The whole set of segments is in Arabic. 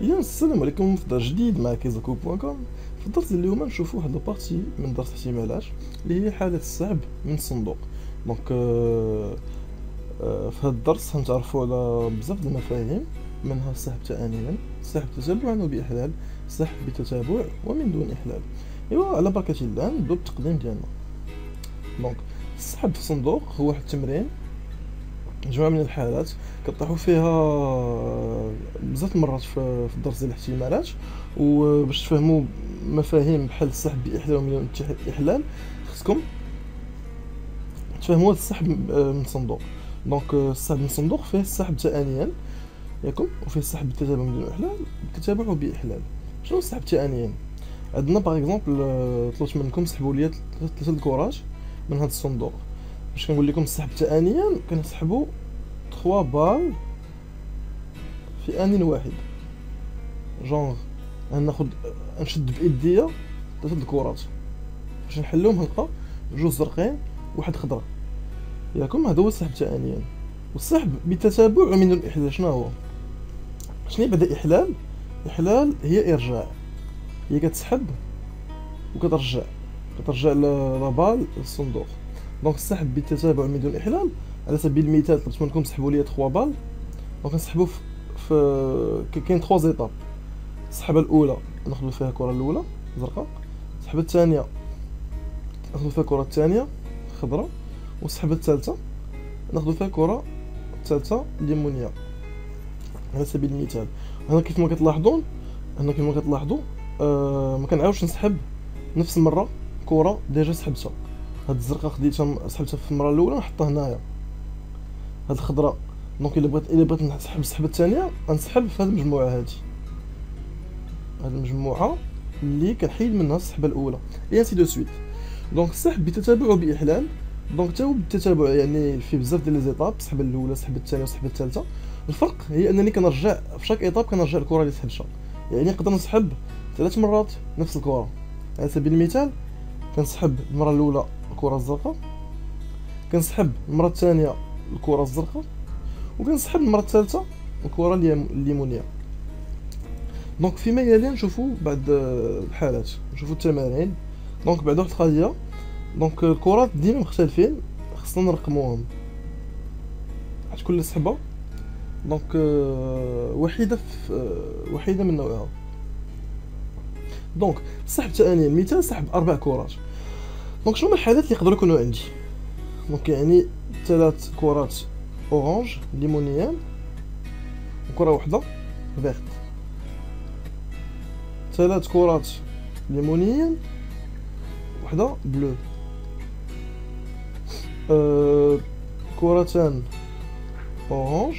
يا السلام عليكم في درس جديد مع كيزاكو.com. في الدرس اليوم نشوفوا واحد البارتي من درس الاحتمالات اللي هي حالة السحب من الصندوق. دونك في هذا الدرس هنتعرفوا على بزاف د المفاهيم، منها السحب تأنيا، السحب تتبعا وبإحلال، السحب بتتابع ومن دون إحلال. ايوا على بركة الله نبداو بالتقديم ديالنا. دونك السحب في الصندوق هو واحد التمرين، مجموعة من الحالات كطيحوا فيها بزاف المرات في الدرس ديال الاحتمالات، وباش تفهموا مفاهيم بحال السحب بإحلال ومن إحلال خصكم تفهموا هاد السحب من الصندوق. دونك السحب من الصندوق فيه السحب تأنيا ياكم، وفيه السحب بالتتابع من دون إحلال، بالتتابع وبإحلال. شنو السحب تأنيا؟ عندنا باغ اكزومبل طلبت منكم سحبوا لي 3 الكرات من هاد الصندوق. باش كنقول لكم السحب تأنيا كنسحبوا 3 بال في آن واحد، جونغ نشد بإيديا 3 الكرات باش نحلهم نلقى 2 زرقين وواحد خضر ياكم. هذا هو السحب تأنيا. والسحب بالتتابع ومن دون إحلال شنو هو؟ شنو بعد إحلال؟ إحلال هي إرجاع، هي كتسحب وكترجع لا بال للصندوق. دونك السحب بالتتابع من دون إحلال، على سبيل المثال طلبت منكم تسحبوا لي 3 بال، دونك نسحبوا كاين 3 زيتاب. السحبه الاولى ناخذ فيها الكره الاولى زرقاء، السحبه الثانيه ناخذ فيها الكره الثانيه خضراء، والسحبه الثالثه ناخذ فيها الكره الثالثه ليمونيه على سبيل المثال. هنا كيف ما كتلاحظوا ما كنعاودش نسحب نفس المره كره ديجا سحبتها. هاد الزرقاء خديتها سحبتها في المره الاولى نحطها هنايا. هاد الخضراء دونك الا بغيت نسحب السحبه الثانيه غنسحب في هاد المجموعه هاد المجموعه اللي كنحيد منها السحبه الاولى اي انسي دو سويت. دونك السحب بتتابع وبإحلال، دونك حتى هو بالتتابع يعني فيه بزاف ديال لي زيتاب، السحبه الاولى السحبه الثانيه والسحبه الثالثه. الفرق هي انني كنرجع في شاك ايطاب كنرجع الكره اللي سحبتها، يعني نقدر نسحب 3 مرات نفس الكره. على سبيل المثال كنسحب المره الاولى الكره الزرقاء، كنسحب المره الثانيه الكره الزرقاء، وكنسحب المره الثالثه الكره الليمونيه. دونك فيما يلي نشوفوا بعض الحالات، نشوفوا التمارين. دونك بعد واحد القضيه، دونك الكرات ديما مختلفين، خصنا نرقموهم حيت كل سحبه دونك وحيده من نوعها. دونك السحب تأنيا مثال سحب 4 كرات. دونك شنو هما الحالات اللي يقدروا يكونوا عندي؟ دونك يعني 3 كرات اورانج ليمونيان وكره وحده فيرت، 3 كرات ليمونيين وحده بلو، كرتان اورانج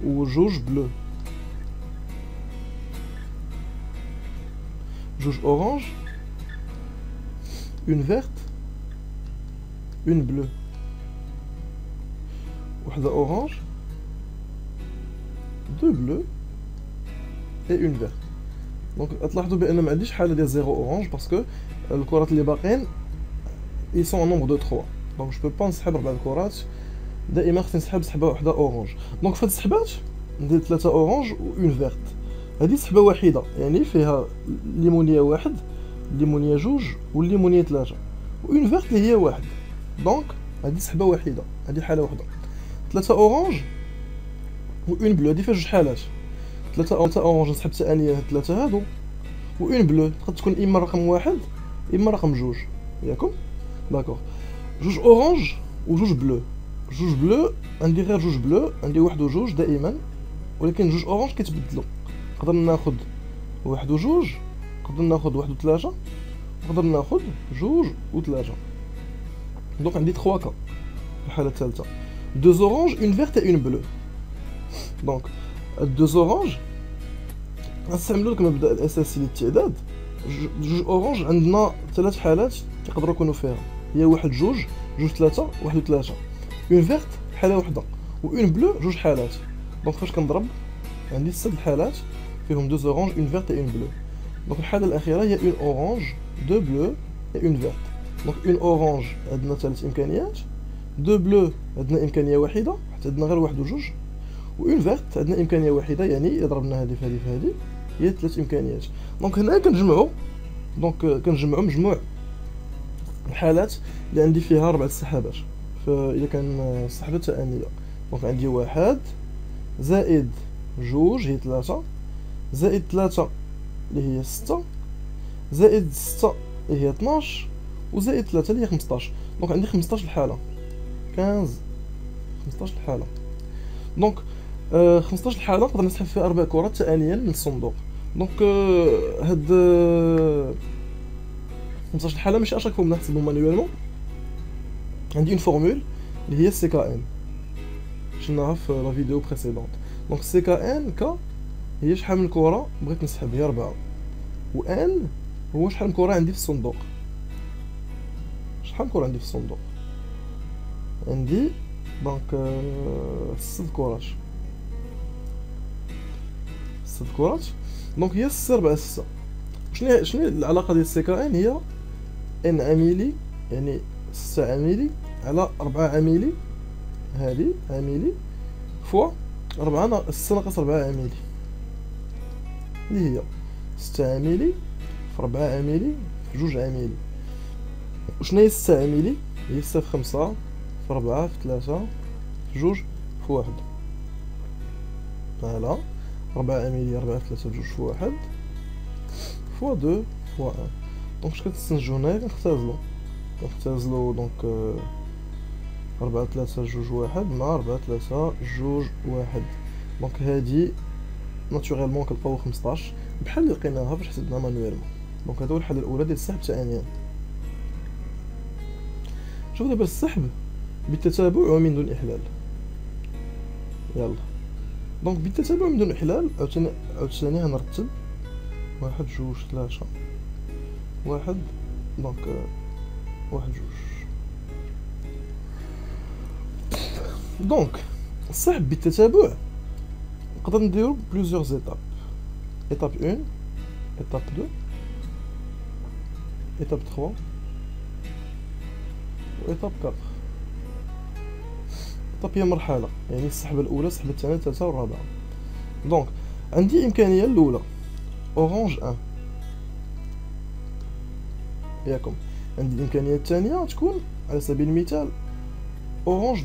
وجوج بلو، جوج اورانج une verte une bleue، وحده اورانج دو بلو اي اون فيرت. دونك تلاحظوا بان ما عنديش حاله ديال 0 اورانج باسكو الكرات اللي باقيين اي سون ان نومبر دو 3، دونك جو بو با نسحب 4 الكرات، دائما خصني نسحب سحبه وحده اورانج. دونك في هاد السحبات ندير 3 اورانج و اون فيرت. هادي سحبه واحده يعني فيها ليمونيه واحد، ليمونيه جوج، والليمونيه 3 و اون فيرت اللي هي واحد. دونك هادي سحبه واحده، هادي حاله واحده. 3 اورانج و اون بلو، هادي فيها جوج حالات. 3 اورانج نسحب ثانيه هاد 3 هادو، و اون بلو تقدر تكون اما رقم واحد اما رقم جوج ياكم. داكوغ، جوج اورانج وجوج بلو. جوج بلو عندي غير جوج بلو، عندي واحد وجوج دائما، ولكن جوج اورانج كيتبدلوا. نقدر ناخذ واحد وجوج، نقدر ناخذ واحد وثلاثة، نقدر ناخذ جوج وثلاثة. دونك عندي 3 كا. الحاله الثالثه 2 اورانج اون فيرت اون بلو. دونك 2 اورانج غنستعملوا لك المبدا الاساسي للتعداد. جوج اورانج عندنا 3 حالات يقدروا يكونوا فيها، هي واحد جوج، جوج ثلاثة، واحد وثلاثة. اون فيرت حاله وحده، و اون بلو جوج حالات. دونك فاش كنضرب عندي 6 الحالات فيهم 2 اورانج اون فيرت اون بلو. دونك الحاله الاخيره هي اون اورانج، دو بلو اي اون فيرت. دونك اون اورانج عندنا ثلاث امكانيات، دو بلو عندنا امكانيه واحده حيت عندنا غير واحد وجوج، و اون فيرت عندنا امكانيه واحده، يعني اذا ضربنا هذه في هذه في هذه هي ثلاث امكانيات. دونك هنا كنجمعوا، كنجمعوا مجموع الحالات اللي عندي فيها 4 سحابات، فاذا كان السحبه تانيه. دونك عندي واحد زائد جوج هي 3، زائد 3 اللي هي 6، زائد 6 اللي هي 12، وزائد 3 اللي هي 15. دونك عندي 15 الحاله، 15 الحاله. دونك 15 الحاله نقدر نسحب فيها 4 كرات ثانيا من الصندوق. دونك هاد 15 الحاله ماشي اشاك فوا نحسبهم مانيوالمون، عندي اون فورمول اللي هي سي كا ان شفناها في لا فيديو بريسيدونت. دونك سي كا ان كا هي شحال من كره بغيت نسحب، هي 4، و ان هو شحال من كره عندي في الصندوق. شحال من كره عندي في الصندوق؟ عندي دونك 6 كرات، 6 كرات. دونك هي 6 4 6. شنو هي العلاقه ديال سي كا ان؟ هي ان عميلي، يعني 6 عميلي على 4 عميلي، هذه عميلي فوا 4 6 ناقص 4 عميلي، اللي هي 6 عميلي في 4 عميلي في 2 عميلي. وشنو هي 6 عميلي؟ هي 6 في 5 في 4 في 3 في 2 في 1. فوالا 4 عميلي 4 في 3 في 2 في 1 فوا 2 فوا 1. دونك اش كتستنتجو هنايا؟ كنختزلو دونك 4 3 2 1 مع 4 3 2 1. دونك هادي ناتوريلمون كنلقاو 15 بحال اللي لقيناها فاش حسبنا مانويلمون. دونك هادو الحاله الاولى ديال السحب ثانيا. شوف دابا السحب بالتتابع ومن دون احلال. يلا دونك بالتتابع ومن دون احلال عاوتاني غنرتب 1 2 3 1 دونك 1 2. دونك السحب بالتتابع نقدر نديرو بليزيور زيتاب. ايتاب 1، ايتاب 2، ايتاب 3 و ايتاب 4. ايتاب هي مرحله، يعني السحبه الاولى، السحبه الثانيه، الثالثه والرابعه. دونك عندي امكانيه الاولى اورانج 1 ياكم، عندي الامكانيه الثانيه تكون على سبيل المثال اورانج 2،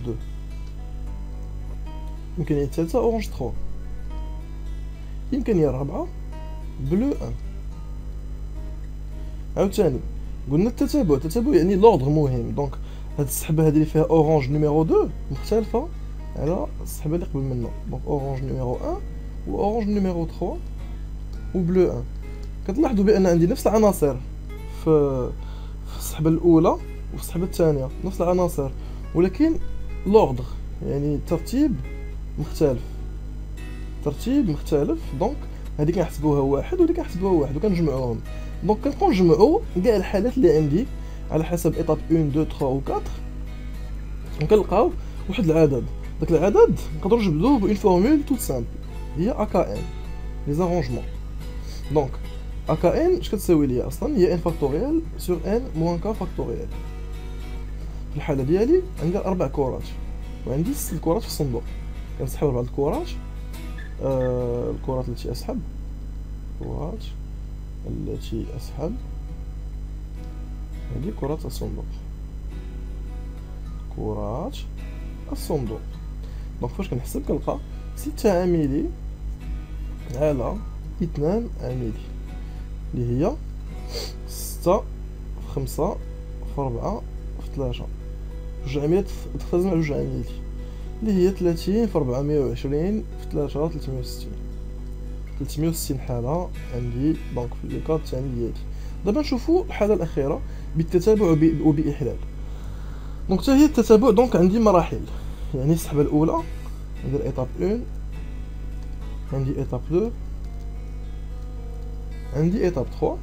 الامكانيه الثالثه اورانج 3، الامكانيه الرابعه بلو 1. عاوتاني قلنا التتابع يعني لوردر مهم. دونك هاد السحبه هادي اللي فيها اورانج نيميرو 2 مختلفه على السحبه اللي قبل منها. دونك اورانج نيميرو 1 و اورانج نيميرو 3 و بلو 1. كتلاحظوا بان عندي نفس العناصر في السحبه الاولى وفي السحبه الثانيه، نفس العناصر ولكن لوردر يعني الترتيب مختلف. دونك هذه كنحسبوها واحد وهذه كنحسبوها واحد وكنجمعوهم. دونك كنبقاو نجمعوا كاع الحالات اللي عندي على حسب ايطاب 1 2 3 و 4 وكنلقاو واحد العدد. داك العدد نقدروا نجبدوه بون فورمول توت سامبل، هي اكا ان لي زارونجمون. دونك اكا ان اش كتساوي ليا اصلا؟ هي ان فاكتوريال سور ان موان كا فاكتوريال. في الحاله ديالي عندي 4 كرات وعندي 6 كرات في الصندوق. كنسحب 4 الكرات، الكرات التي اسحب، هذه كرات الصندوق، دونك فاش كنحسب كنلقى 6 عاملي على 2 عاملي اللي هي 6 في 5 في 4 في 3. جوج عاملات تختزن على جوج عاملي اللي هي 30 في 420 في 3 360 حالة عندي دونك في لي كارت الثاني ديالي. دابا نشوفو الحالة الأخيرة بالتتابع وبإحلال. دونك حتى هي التتابع. دونك عندي مراحل، يعني السحبة الأولى ندير إيطاب 1، عندي إيطاب 2، عندي إيطاب 3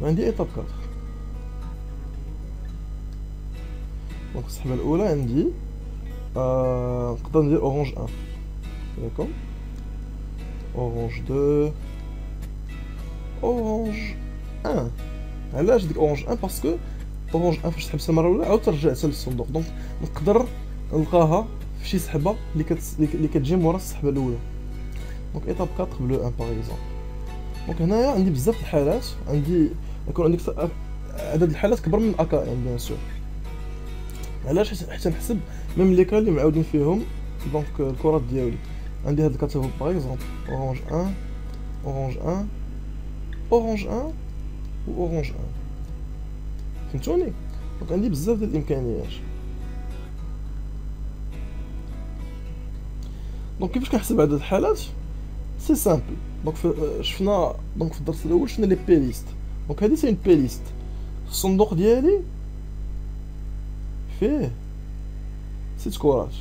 وعندي إيطاب 4. دونك السحبة الأولى عندي نقدر ندير أورانج 1 ياكم، أورانج 2، اورانج 1. علاش ديك اورانج 1؟ باسكو اورانج 1 فاش سحبتها المره الاولى عاود رجعتها للصندوق، دونك نقدر نلقاها في شي سحبه اللي كتجي مورا السحبه الاولى. دونك ايطاب 4 بلو 1 باغ اكزومبل. دونك هنايا عندي بزاف د الحالات، عندي يكون عندك عدد الحالات كبر من اكا ام بيان سور. علاش؟ حيت نحسب ميم لي كا اللي معاودين فيهم دونك الكرات ديالي. عندي هاد الكاتيجوري باغ اكزومبل اورانج 1 اورانج 1 اورانج 1 و اورانج 1. فهمتوني؟ دونك عندي بزاف ديال الامكانيات. دونك كيفاش كنحسب عدد الحالات؟ سي سامبل. دونك شفنا دونك في الدرس الاول شفنا لي بي ليست. دونك هادي سي اون بي ليست. الصندوق ديالي فيه 6 كرات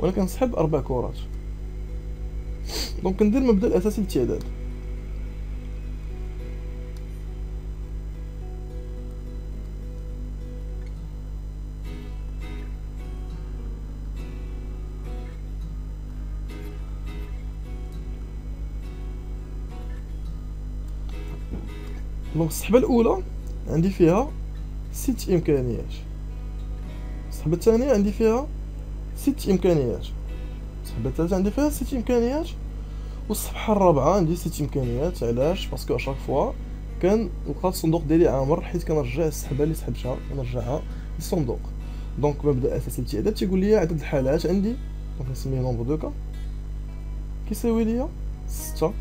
وانا كنسحب 4 كرات. دونك كندير المبدا الاساسي للتعداد. دونك السحبه الاولى عندي فيها 6 امكانيات، السحبه الثانيه عندي فيها 6 امكانيات، السحبه الثالثه عندي فيها 6 امكانيات، والصفحه الرابعه عندي 6 امكانيات. علاش؟ باسكو اشاك فوا كنلقى الصندوق ديالي عامر، حيت كنرجع السحبه اللي سحبتها كنرجعها للصندوق. دونك مبدا اساسي للتعداد تيقول لي عدد الحالات عندي، دونك نسميه نومبر دو كا، كيساوي ليا 6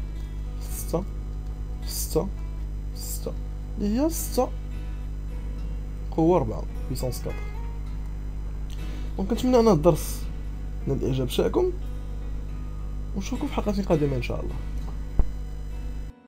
6 6 6 اللي هي 6 قوة 4 بيسونس 4. دونك كنتمنى ان الدرس نال الاعجاب تاعكم، ونشوفكم في حلقة قادمة ان شاء الله.